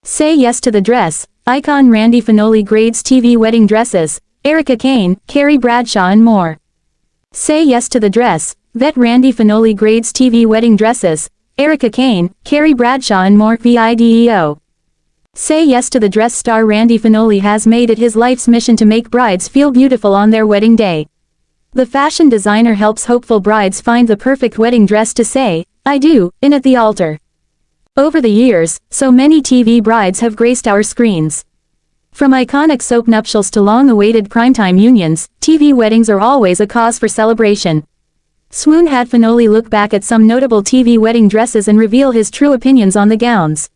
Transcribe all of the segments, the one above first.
Say yes to the dress. Icon Randy Fenoli grades TV wedding dresses. Erica Kane, Carrie Bradshaw and more. Say yes to the dress. Vet Randy Fenoli grades TV wedding dresses. Erica Kane, Carrie Bradshaw and more. VIDEO. Say yes to the dress. Star Randy Fenoli has made it his life's mission to make brides feel beautiful on their wedding day. The fashion designer helps hopeful brides find the perfect wedding dress to say, "I do," in at the altar. Over the years, so many TV brides have graced our screens. From iconic soap nuptials to long-awaited primetime unions, TV weddings are always a cause for celebration. Swooon had Fenoli look back at some notable TV wedding dresses and reveal his true opinions on the gowns.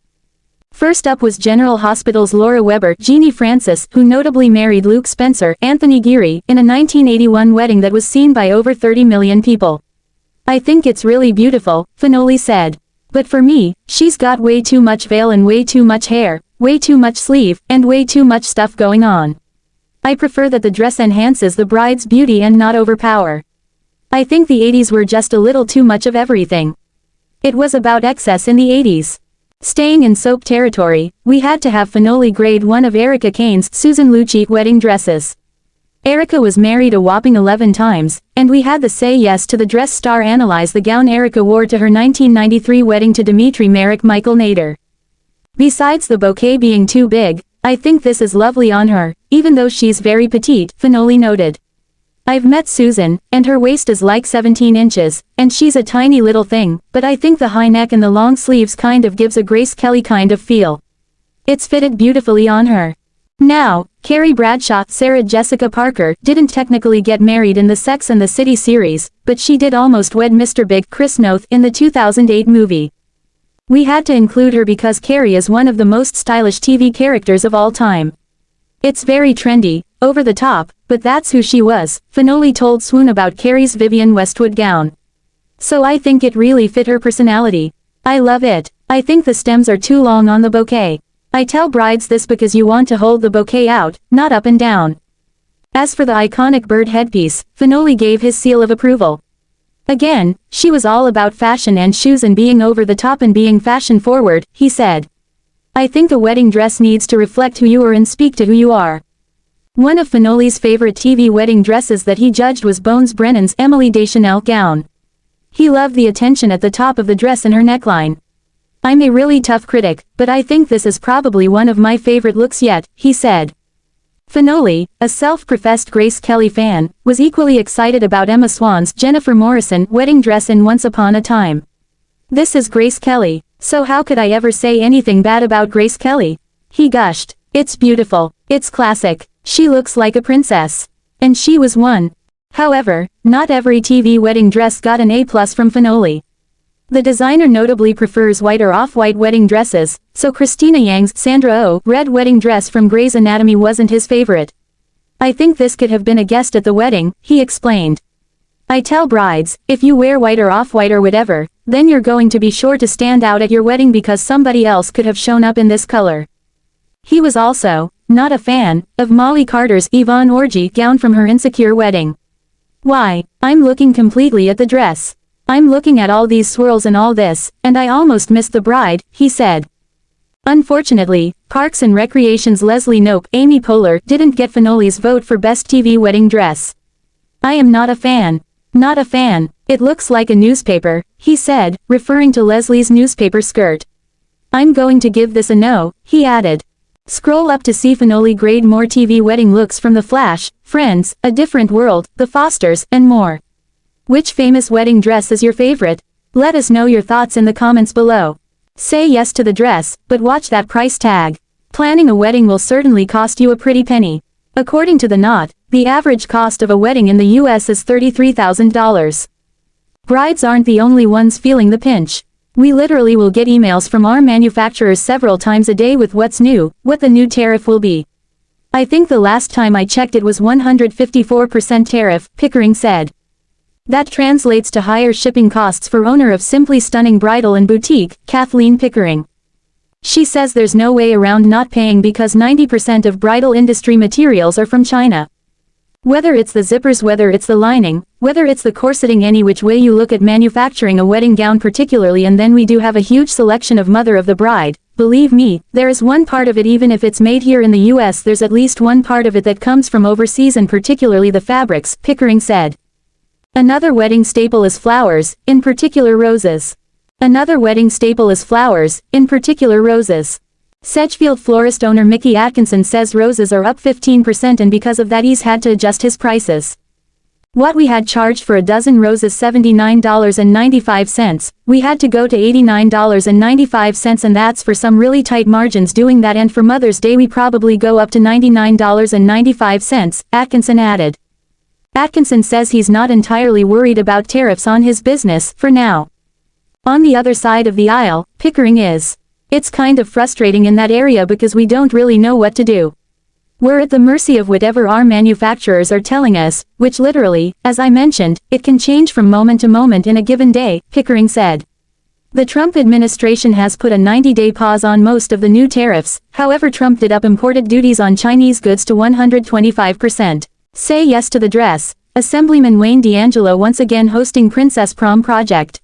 First up was General Hospital's Laura Webber, Genie Francis, who notably married Luke Spencer, Anthony Geary, in a 1981 wedding that was seen by over 30 million people. "I think it's really beautiful," Fenoli said. "But for me, she's got way too much veil and way too much hair, way too much sleeve, and way too much stuff going on. I prefer that the dress enhances the bride's beauty and not overpower. I think the 80s were just a little too much of everything. It was about excess in the 80s. Staying in soap territory, we had to have Fenoli grade one of Erica Kane's Susan Lucci wedding dresses. Erica was married a whopping 11 times, and we had the Say Yes to the Dress star analyze the gown Erica wore to her 1993 wedding to Dimitri Merrick Michael Nader. "Besides the bouquet being too big, I think this is lovely on her, even though she's very petite," Fenoli noted. "I've met Susan, and her waist is like 17 inches, and she's a tiny little thing, but I think the high neck and the long sleeves kind of gives a Grace Kelly kind of feel. It's fitted beautifully on her." Now, Carrie Bradshaw, Sarah Jessica Parker, didn't technically get married in the Sex and the City series, but she did almost wed Mr. Big Chris Noth in the 2008 movie. "We had to include her because Carrie is one of the most stylish TV characters of all time. It's very trendy, over the top, but that's who she was," Fenoli told Swooon about Carrie's Vivienne Westwood gown. "So I think it really fit her personality. I love it. I think the stems are too long on the bouquet. I tell brides this because you want to hold the bouquet out, not up and down." As for the iconic bird headpiece, Fenoli gave his seal of approval. "Again, she was all about fashion and shoes and being over the top and being fashion forward," he said. "I think a wedding dress needs to reflect who you are and speak to who you are." One of Fenoli's favorite TV wedding dresses that he judged was Bones Brennan's Emily Deschanel gown. He loved the attention at the top of the dress and her neckline. "I'm a really tough critic, but I think this is probably one of my favorite looks yet," he said. Fenoli, a self-professed Grace Kelly fan, was equally excited about Emma Swan's Jennifer Morrison wedding dress in Once Upon a Time. "This is Grace Kelly, so how could I ever say anything bad about Grace Kelly?" he gushed. "It's beautiful, it's classic, she looks like a princess. And she was one." However, not every TV wedding dress got an A+ from Fenoli. The designer notably prefers white or off-white wedding dresses, so Christina Yang's Sandra Oh red wedding dress from Grey's Anatomy wasn't his favorite. "I think this could have been a guest at the wedding," he explained. "I tell brides, if you wear white or off-white or whatever, then you're going to be sure to stand out at your wedding because somebody else could have shown up in this color." He was also not a fan of Molly Carter's Yvonne Orji gown from her Insecure wedding. "Why, I'm looking completely at the dress. I'm looking at all these swirls and all this, and I almost missed the bride," he said. Unfortunately, Parks and Recreation's Leslie Knope Amy Poehler didn't get Fenoli's vote for Best TV Wedding Dress. "I am not a fan. Not a fan. It looks like a newspaper," he said, referring to Leslie's newspaper skirt. "I'm going to give this a no," he added. Scroll up to see Fenoli grade more TV wedding looks from The Flash, Friends, A Different World, The Fosters, and more. Which famous wedding dress is your favorite? Let us know your thoughts in the comments below. Say yes to the dress, but watch that price tag. Planning a wedding will certainly cost you a pretty penny. According to The Knot, the average cost of a wedding in the US is $33,000. Brides aren't the only ones feeling the pinch. We literally will get emails from our manufacturers several times a day with what's new, what the new tariff will be. I think the last time I checked it was 154% tariff, Pickering said. That translates to higher shipping costs for owner of Simply Stunning Bridal and Boutique, Kathleen Pickering. She says there's no way around not paying because 90% of bridal industry materials are from China. Whether it's the zippers, whether it's the lining, whether it's the corseting, any which way you look at manufacturing a wedding gown particularly, and then we do have a huge selection of mother of the bride, believe me, there is one part of it even if it's made here in the US there's at least one part of it that comes from overseas and particularly the fabrics, Pickering said. Another wedding staple is flowers, in particular roses. Another wedding staple is flowers, in particular roses. Sedgefield florist owner Mickey Atkinson says roses are up 15% and because of that he's had to adjust his prices. What we had charged for a dozen roses $79.95, we had to go to $89.95 and that's for some really tight margins doing that, and for Mother's Day we probably go up to $99.95, Atkinson added. Atkinson says he's not entirely worried about tariffs on his business, for now. On the other side of the aisle, Pickering is. It's kind of frustrating in that area because we don't really know what to do. We're at the mercy of whatever our manufacturers are telling us, which literally, as I mentioned, it can change from moment to moment in a given day, Pickering said. The Trump administration has put a 90-day pause on most of the new tariffs, however Trump did up imported duties on Chinese goods to 125%. Say yes to the dress. Assemblyman Wayne DeAngelo once again hosting Princess Prom project.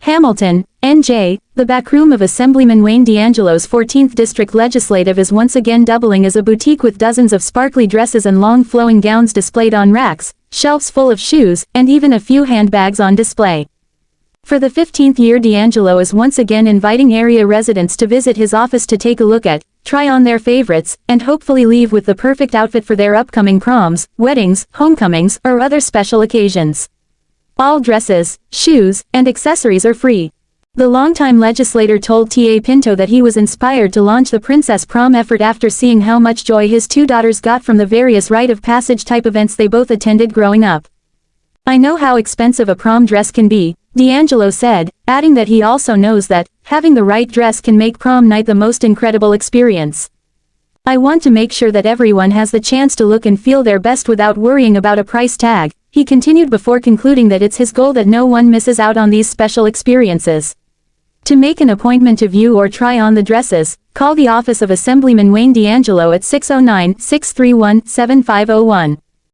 Hamilton, NJ, the backroom of Assemblyman Wayne DeAngelo's 14th District Legislative is once again doubling as a boutique with dozens of sparkly dresses and long flowing gowns displayed on racks, shelves full of shoes, and even a few handbags on display. For the 15th year DeAngelo is once again inviting area residents to visit his office to take a look at, try on their favorites, and hopefully leave with the perfect outfit for their upcoming proms, weddings, homecomings, or other special occasions. All dresses, shoes, and accessories are free. The longtime legislator told T.A. Pinto that he was inspired to launch the Princess Prom effort after seeing how much joy his two daughters got from the various rite of passage type events they both attended growing up. I know how expensive a prom dress can be, DeAngelo said, adding that he also knows that, having the right dress can make prom night the most incredible experience. I want to make sure that everyone has the chance to look and feel their best without worrying about a price tag, he continued before concluding that it's his goal that no one misses out on these special experiences. To make an appointment to view or try on the dresses, call the office of Assemblyman Wayne DeAngelo at 609-631-7501.